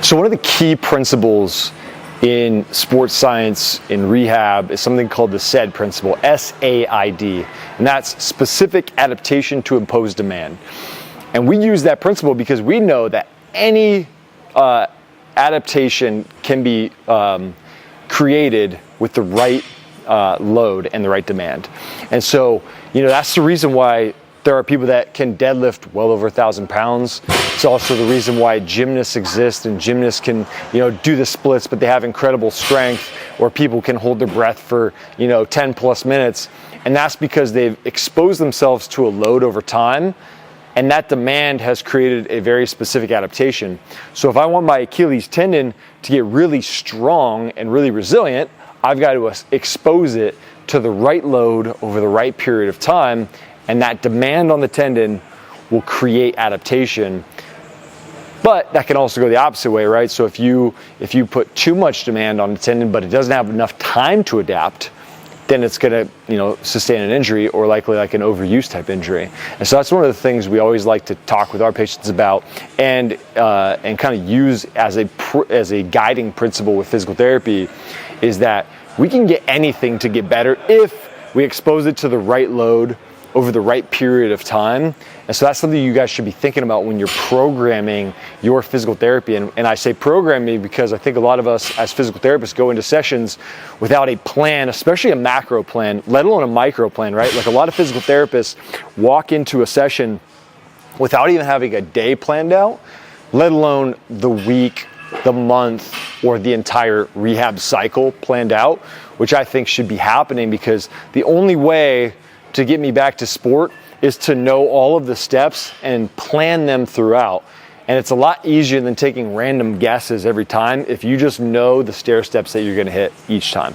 So one of the key principles in sports science, in rehab, is something called the SAID principle, S-A-I-D, and that's specific adaptation to imposed demand. And we use that principle because we know that any adaptation can be created with the right load and the right demand. And so, that's the reason why there are people that can deadlift well over 1,000 pounds. It's also the reason why gymnasts exist, and gymnasts can, do the splits, but they have incredible strength, or people can hold their breath for, 10 plus minutes. And that's because they've exposed themselves to a load over time, and that demand has created a very specific adaptation. So if I want my Achilles tendon to get really strong and really resilient, I've got to expose it to the right load over the right period of time, and that demand on the tendon will create adaptation. But that can also go the opposite way, right? So if you put too much demand on the tendon, but it doesn't have enough time to adapt, then it's gonna, sustain an injury, or likely like an overuse type injury. And so that's one of the things we always like to talk with our patients about, and kind of use as a guiding principle with physical therapy, is that we can get anything to get better if we expose it to the right load over the right period of time. And so that's something you guys should be thinking about when you're programming your physical therapy. And I say programming because I think a lot of us as physical therapists go into sessions without a plan, especially a macro plan, let alone a micro plan, right? Like a lot of physical therapists walk into a session without even having a day planned out, let alone the week, the month, or the entire rehab cycle planned out, which I think should be happening, because the only way to get me back to sport is to know all of the steps and plan them throughout. And it's a lot easier than taking random guesses every time if you just know the stair steps that you're gonna hit each time.